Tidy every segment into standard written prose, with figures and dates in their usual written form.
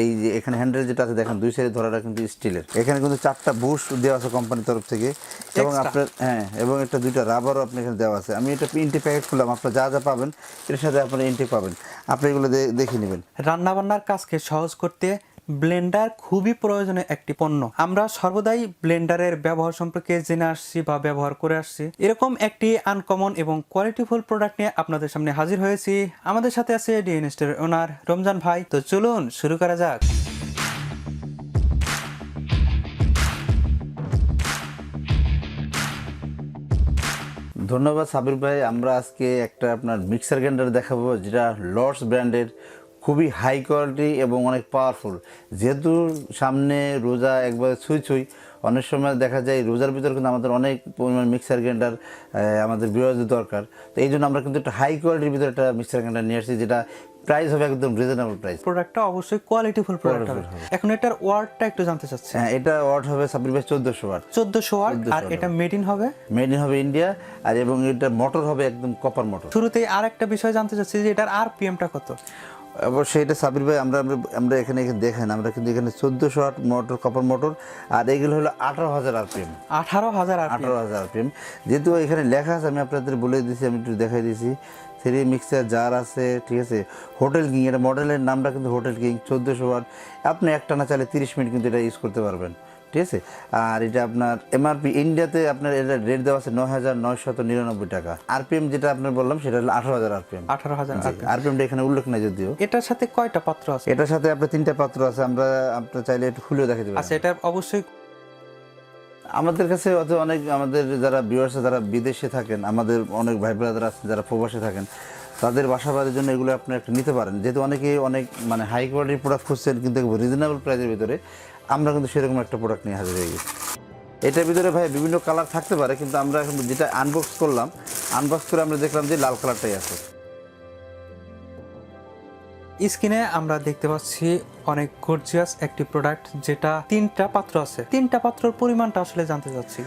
এই যে এখানে হ্যান্ডেল যেটা আছে দেখেন দুই সাইডে ধরাটা কিন্তু স্টিলের। এখানে কিন্তু 4টা বুশ দেওয়া আছে কোম্পানির তরফ থেকে এবং আপনার এবং একটা 2টা রাবারও আপনি এখানে দেওয়া আছে। আমি এটা ইনটেক প্যাকেট খুললাম, আপনার যা যা পাবেন এর সাথে আপনারা ইনটেক পাবেন, আপনি এগুলো দেখে নেবেন। রান্নাবান্নার কাজকে সহজ করতে ব্লেন্ডার খুবই প্রয়োজনীয় একটি পণ্য। আমরা সর্বদাই ব্লেন্ডারের ব্যবহার সম্পর্কে জেনে আসছি বা ব্যবহার করে আসছি। এরকম একটি আনকমন এবং কোয়ালিটিফুল প্রোডাক্ট নিয়ে আপনাদের সামনে হাজির হয়েছি। আমাদের সাথে আছে ডিএন স্টোরের ওনার রমজান ভাই। তো চলুন শুরু করা যাক। ধন্যবাদ সাবির ভাই। আমরা আজকে একটা আপনার মিক্সার গ্রাইন্ডার দেখাবো যেটা লর্ডস ব্র্যান্ডের, খুবই হাই কোয়ালিটি এবং অনেক পাওয়ারফুল। যেহেতু সামনে রোজা একবার ছুঁই অনেক সময় দেখা যায় রোজার ভিতরে কিন্তু আমাদের অনেক পরিমাণ মিক্সার গ্রাইন্ডার আমাদের বিরোধী দরকার। তো এই জন্য আমরা কিন্তু একটা হাই কোয়ালিটির ভিতরে একটা মিক্সার গ্রাইন্ডার নিয়ে আসছি, যেটা প্রাইস হবে একদম রিজনেবল প্রাইস। প্রোডাক্টটা অবশ্যই কোয়ালিটিফুল প্রোডাক্ট হবে। এখন এটার ওয়াটটা একটু জানতে চাচ্ছি। হ্যাঁ, এটা ওয়াট হবে সাবির ভাই 1400 ওয়াট। 1400 ওয়াট। আর এটা মেড ইন হবে ইন্ডিয়া। আর এবং এটা মোটর হবে একদম কপার মোটর। শুরুতেই আরেকটা বিষয় জানতে চাচ্ছি যে এটার আরপিএমটা কত? অবশ্যই এটা সাবির ভাই আমরা এখানে দেখেন, আমরা কিন্তু এখানে 1400 ওয়াট মোটর, কপার মোটর, আর এগুলো হলো 18000 আরপিএম। 18000 আরপিএম। যেহেতু এখানে লেখা আছে আমি আপনাদের বলে দিয়েছি, আমি একটু দেখাই দিয়েছি। 3 মিক্সার জার আছে, ঠিক আছে। হোটেল কিং, এটা মডেলের নামটা কিন্তু হোটেল কিং। 1400 ওয়াট। আপনি একটানা চাইলে 30 মিনিট কিন্তু এটা ইউজ করতে পারবেন, ঠিক আছে। আর এটা আপনার এমআরপি ইন্ডিয়াতে আপনার এটা রেট দেওয়া আছে 9999 টাকা। আরপিএম যেটা আপনার বললাম সেটা হলো 18000 আরপিএম। 18000 আরপিএমটা এখানে উল্লেখ নাই যদিও। এটার সাথে কয়টা পাত্র আছে? এটার সাথে আপনার 3টা পাত্র আছে। আমরা আপনার চাইলে একটু খুলেও দেখাতে পারি। আচ্ছা, এটা অবশ্যই আমাদের কাছে অনেক আমাদের যারা ভিউয়ার্স যারা বিদেশে থাকেন, আমাদের অনেক ভাই ব্রাদার আছে যারা প্রবাসে থাকেন, তাদের বাসাবাড়ির জন্য এগুলো আপনি একটা নিতে পারেন। যেহেতু অনেকে অনেক মানে হাই কোয়ালিটির প্রোডাক্ট খুঁজছেন কিন্তু রিজনেবল প্রাইসের ভিতরে, আমরা কিন্তু সেরকম একটা প্রোডাক্ট নিয়ে হাজির হয়ে গেছি। এটার ভিতরে ভাই বিভিন্ন কালার থাকতে পারে, কিন্তু আমরা এখন যেটা আনবক্স করলাম, আনবক্স করে আমরা দেখলাম যে লাল কালারটাই আছে। স্ক্রিনে আমরা দেখতে পাচ্ছি অনেক গর্জিয়াস একটি প্রোডাক্ট, যেটা 3টা পাত্র আছে। 3টা পাত্রের পরিমাণটা আসলে জানতে চাচ্ছি।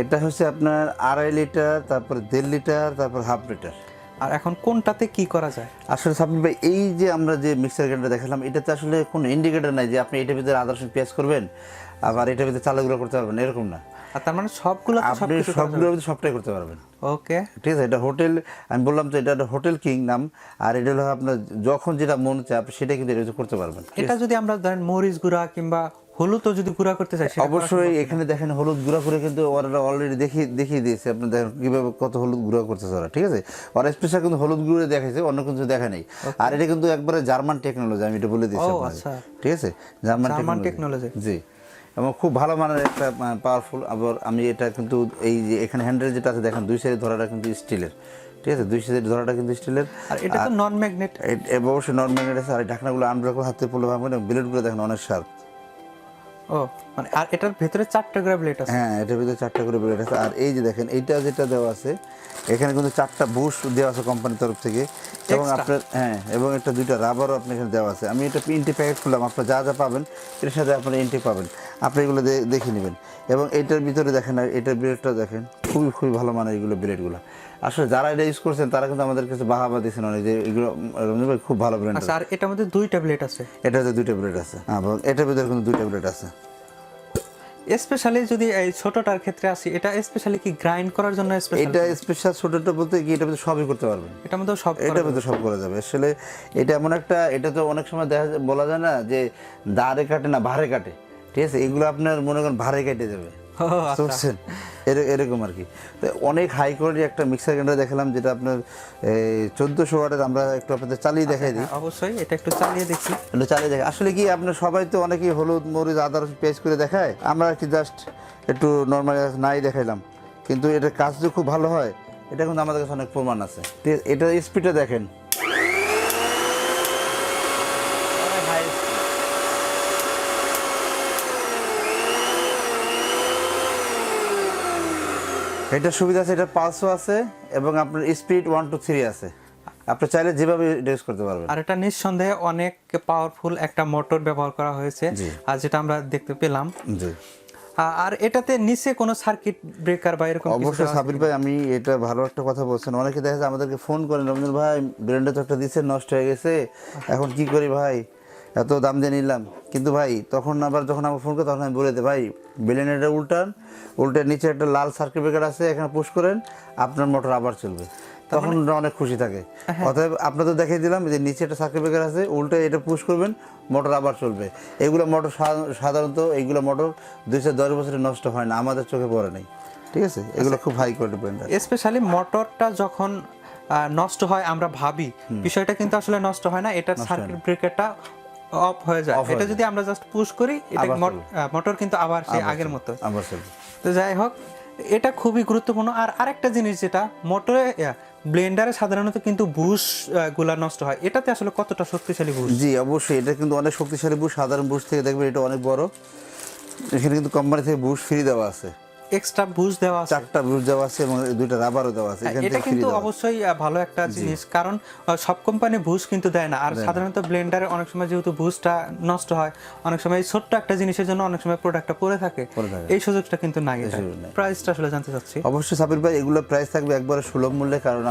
এটা হচ্ছে আপনার 2.5 লিটার, তারপর 1.5 লিটার, তারপর হাফ লিটার। আর এখন কোনটাতে কি করা যায়? আসলে সাবির ভাই, এই যে আমরা যে মিক্সার গ্রাইন্ডার দেখালাম, এটাতে আসলে কোনো ইন্ডিকেটর নাই যে আপনি এটার ভিতরে আদা রসুন পেঁয়াজ করবেন আবার এটার ভিতরে চালের গুঁড়ো করতে পারবেন, এরকম না। আর তার মানে সবগুলো আপনি সবগুলোর ভিতরে সবটাই করতে পারবেন। ওকে, ঠিক আছে। এটা হোটেল, আমি বললাম তো এটা হোটেল কিং নাম। আর এটা হলো আপনার যখন যেটা মন চায় আপনি সেটা কিন্তু এটা করতে পারবেন। এটা যদি আমরা ধরেন মরিচ গুঁড়া কিংবা হলুদও যদি গুঁড়া করতে চাই, অবশ্যই এখানে দেখেন হলুদ গুঁড়া করে কিন্তু ওরা অলরেডি দেখিয়ে দিয়েছে। আপনি দেখেন কীভাবে কত হলুদ গুঁড়া করতেছে ওরা, ঠিক আছে। ওরা স্পেশাল কিন্তু হলুদ গুঁড়ো দেখাইছে, অন্য কিছু দেখা নেই। আর এটা কিন্তু একবারে জার্মান টেকনোলজি, আমি এটা বলে দিচ্ছি আপনাকে, ঠিক আছে। জার্মান টেকনোলজি, জি। এবং খুব ভালো মানের একটা পাওয়ারফুল। আবার আমি এটা কিন্তু এই যে এখানে হ্যান্ডেল যেটা আছে দেখেন দুই সাইডে ধরাটা কিন্তু স্টিলের, ঠিক আছে। দুই সাইডে ধরাটা কিন্তু স্টিলের। আর এটা তো নন ম্যাগনেট। অবশ্যই নন ম্যাগনেট আছে। আর ঢাকনাগুলো আনব্রেক হাতে পড়লে ভাববেন, ব্লেডগুলো দেখেন অনেক শার্প। ও মানে, আর এটার ভিতরে 4টা করে ব্লেড আছে। হ্যাঁ, এটার ভিতরে 4টা করে ব্লেড আছে। আর এই যে দেখেন এইটা যেটা দেওয়া আছে, এখানে কিন্তু 4টা বুশ দেওয়া আছে কোম্পানির তরফ থেকে এবং আপনার এবং একটা 2টা রাবারও আপনি এখানে দেওয়া আছে। আমি এটা ইনটেক প্যাকেট খুললাম, আপনার যা যা পাবেন এর সাথে আপনার ইনটেক পাবেন, আপনি এগুলো দেখে নেবেন। এবং এটার ভিতরে দেখেন, এটার ব্লেডটা দেখেন, খুবই ভালো মানের এগুলো ব্লেডগুলো। আসলে যারা এটা ইউজ করছেন তারা কিন্তু আমাদের কাছে বাহাবা দিয়েছেন অনেক, যে এগুলো খুব ভালো ব্র্যান্ড। আচ্ছা, আর এটার মধ্যে 2টা ব্লেড আছে? এটাতে 2টা ব্লেড আছে, এবং এটার ভিতরে কিন্তু 2টা ব্লেড আছে। স্পেশালি যদি এই ছোটটার ক্ষেত্রে আসি, এটা স্পেশালি কি গ্রাইন্ড করার জন্য স্পেশাল? এটা স্পেশাল ছোটটা বলতে কি এটার ভিতরে সবই করতে পারবেন। এটার মধ্যে সব করা যাবে। আসলে এটা এমন একটা, এটা তো অনেক সময় বলা যায় না যে দাঁড়ে কাটে না ভারে কাটে, ঠিক আছে। এগুলো আপনার মনে করেন ভারে কেটে যাবে, বুঝছেন, এরকম আর কি। তো অনেক হাই কোয়ালিটি একটা মিক্সার গ্রাইন্ডার দেখালাম, যেটা আপনার 1400 ওয়াটের। আমরা একটু আপনাদের চালিয়ে দেখাই দিই। অবশ্যই এটা একটু চালিয়ে দেখি। আসলে কি আপনার সবাই তো অনেকেই হলুদ মরিচ আদা রসুন পেস্ট করে দেখায়, আমরা আর কি জাস্ট একটু নর্মালি নাই দেখাইলাম, কিন্তু এটার কাজ যে খুব ভালো হয় এটা কিন্তু আমাদের কাছে অনেক প্রমাণ আছে। এটার স্পিডটা দেখেন, এটা সুবিধা আছে, এটা পালসও আছে এবং আপনার স্পিড 1 to 3 আছে। আপনি চাইলে যেভাবে ইউজ করতে পারবেন। আর এটা নিঃসন্দেহে অনেক পাওয়ারফুল একটা মোটর ব্যবহার করা হয়েছে, আর যেটা আমরা দেখতে পেলাম। জি। আর এটাতে নিচে কোনো সার্কিট ব্রেকার বা এরকম? অবশ্যই সাবির ভাই, আমি এটা ভালো একটা কথা বলছেন। অনেকে দেখা যায় আমাদেরকে ফোন করেন, রমজান ভাই ব্র্যান্ডে তো একটা দিচ্ছে নষ্ট হয়ে গেছে, এখন কি করি ভাই। এত দাম দিয়ে নিলাম, কিন্তু ভাই তখন আবার যখন আমার ফোন করে তখন আমি বলে দিই ভাই ব্লেন্ডারটা উল্টার নিচে একটা লাল সার্কিট ব্রেকার আছে, এখানে পুশ করেন আপনার মোটর আবার চলবে, তখন ওরা অনেক খুশি থাকে। অতএব আপনাদের দেখিয়ে দিলাম যে নিচে একটা সার্কিট ব্রেকার আছে, উল্টে এটা পুশ করবেন মোটর আবার চলবে। এগুলো মোটর সাধারণত এইগুলো মোটর 210 বছরে নষ্ট হয় না, আমাদের চোখে পড়ে নাই, ঠিক আছে। এগুলো খুব হাই কোয়ালিটি ব্লেন্ডার। স্পেশালি মোটরটা যখন নষ্ট হয় আমরা ভাবি, বিষয়টা কিন্তু আসলে নষ্ট হয় না, এটার সার্কিট ব্রেকারটা অফ হয়ে যায়। এটা যদি আমরা জাস্ট পুশ করি এটা মোটর কিন্তু আবার সেই আগের মতো আবার চলবে। তো যাই হোক, এটা খুবই গুরুত্বপূর্ণ। আর আরেকটা জিনিস যেটা মোটরে ব্লেন্ডারে সাধারণত কিন্তু বুশ গুলা নষ্ট হয়, এটাতে আসলে কতটা শক্তিশালী বুশ? জি অবশ্যই, এটা কিন্তু অনেক শক্তিশালী বুশ। সাধারণ বুশ থেকে দেখবেন এটা অনেক বড়। এখানে কিন্তু কোম্পানি থেকে বুশ ফ্রি দেওয়া আছে, এক্সট্রা বুশ দেওয়া আছে, 4টা বুশ দেওয়া আছে এবং 2টা রাবারও দেওয়া আছে। এটা কিন্তু অবশ্যই ভালো একটা জিনিস, কারণ সব কোম্পানি বুশ কিন্তু দেয় না। আর সাধারণত ব্লেন্ডারে অনেক সময় যেহেতু বুশটা নষ্ট হয়, অনেক সময় ছোট্ট একটা জিনিসের জন্য অনেক সময় প্রোডাক্টটা পড়ে থাকে, এই সুযোগটা কিন্তু নাই। প্রাইসটা আসলে জানতে চাচ্ছি। অবশ্যই সাবির ভাই, এগুলো প্রাইস থাকবে একবারে সুলভ মূল্যে, কারণ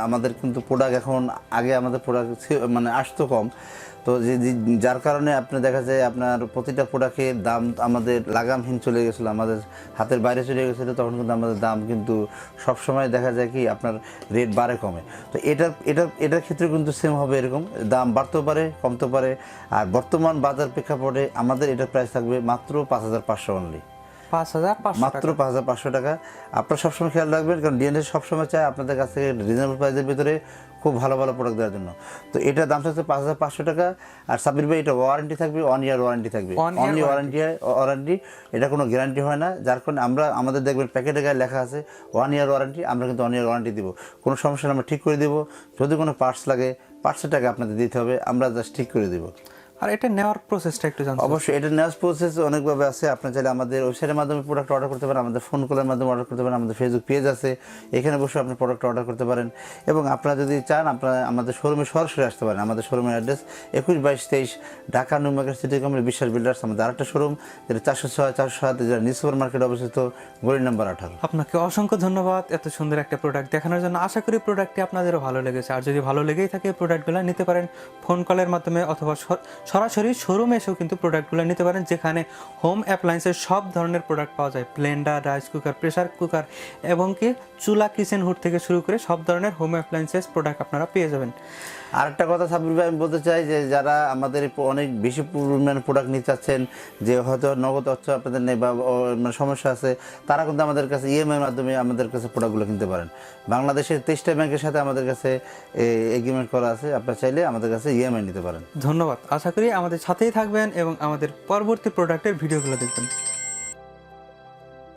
আমাদের কিন্তু প্রোডাক্ট এখন আগে আমাদের প্রোডাক্ট মানে আসতো কম, তো যার কারণে আপনি দেখা যায় আপনার প্রতিটা প্রোডাক্টের দাম আমাদের লাগামহীন চলে গেছিলো, আমাদের হাতের বাইরে চলে গেছিলো। তখন কিন্তু আমাদের দাম কিন্তু সবসময় দেখা যায় কি আপনার রেট বাড়ে কমে। তো এটার ক্ষেত্রে কিন্তু সেম হবে, এরকম দাম বাড়তেও পারে কমতেও পারে। আর বর্তমান বাজার প্রেক্ষাপটে আমাদের এটার প্রাইস থাকবে মাত্র 5500 অনলি, 5500 মাত্র 5500 টাকা। আপনারা সবসময় খেয়াল রাখবেন, কারণ ডিএনএ সবসময় চায় আপনাদের কাছ থেকে রিজনেবল প্রাইসের ভিতরে খুব ভালো ভালো প্রোডাক্ট দেওয়ার জন্য। তো এটার দাম থাকছে 5500 টাকা। আর সাবির ভাই এটা ওয়ারেন্টি থাকবে, 1 ইয়ার ওয়ারেন্টি থাকবে, অনলি ওয়ারেন্টি, এটা কোনো গ্যারান্টি হয় না। যার কারণে আমাদের দেখবেন প্যাকেটের গায়ে লেখা আছে 1 ইয়ার ওয়ারেন্টি, আমরা কিন্তু 1 ইয়ার ওয়ারেন্টি দিব। কোনো সমস্যা আমরা ঠিক করে দিব। যদি কোনো পার্টস লাগে পার্টসের টাকা আপনাদের দিতে হবে, আমরা জাস্ট ঠিক করে দিব। আর এটা নেওয়ার প্রসেসটা একটু জানতে। অবশ্যই এটা নেওয়ার প্রসেস অনেকভাবে আছে। আপনি চাইলে আমাদের ওয়েবসাইটের মাধ্যমে প্রোডাক্ট অর্ডার করতে পারেন, আমাদের ফোন কলের মাধ্যমে অর্ডার করতে পারেন, আমাদের ফেসবুক পেজ আছে, এখানে বসে আপনি প্রোডাক্ট অর্ডার করতে পারেন। এবং আপনারা যদি চান আপনারা আমাদের শোরুমে সরাসরি আসতে পারেন। আমাদের শোরুমের address 21-22-23 Dhaka new market city complex বিশ্বাস বিল্ডার্স। আমাদের আরেকটা শোরুম যেটা 406-407 যেটা নিউ সুপার মার্কেট অবস্থিত, গলি নাম্বার 18। আপনাকে অসংখ্য ধন্যবাদ এত সুন্দর একটা প্রোডাক্ট দেখানোর জন্য। আশা করি প্রোডাক্টটি আপনাদেরও ভালো লেগেছে। আর যদি ভালো লেগেই থাকে প্রোডাক্টগুলো নিতে পারেন ফোন কলের মাধ্যমে, অথবা সরাসরি শোরুমে এসেও কিন্তু প্রোডাক্টগুলো নিতে পারেন, যেখানে হোম অ্যাপ্লায়েন্সের সব ধরনের প্রোডাক্ট পাওয়া যায়। Blender, rice cooker, pressure cooker এবং কি চুলা, কিচেন হুড থেকে শুরু করে সব ধরনের হোম অ্যাপ্লায়েন্সেস প্রোডাক্ট আপনারা পেয়ে যাবেন। আরেকটা কথা সাবির ভাই আমি বলতে চাই, যে যারা আমাদের অনেক বেশি পরিমাণে প্রোডাক্ট নিতে চাচ্ছেন, যে হয়তো নগদ অর্থ আপনাদের নেই বা মানে সমস্যা আছে, তারা কিন্তু আমাদের কাছে ইএমআই মাধ্যমে আমাদের কাছে প্রোডাক্টগুলো কিনতে পারেন। বাংলাদেশের 23টা ব্যাংকের সাথে আমাদের কাছে এগ্রিমেন্ট করা আছে, আপনারা চাইলে আমাদের কাছে ইএমআই নিতে পারেন। ধন্যবাদ। আশা করি আমাদের সাথেই থাকবেন এবং আমাদের পরবর্তী প্রোডাক্টের ভিডিওগুলো দেখবেন।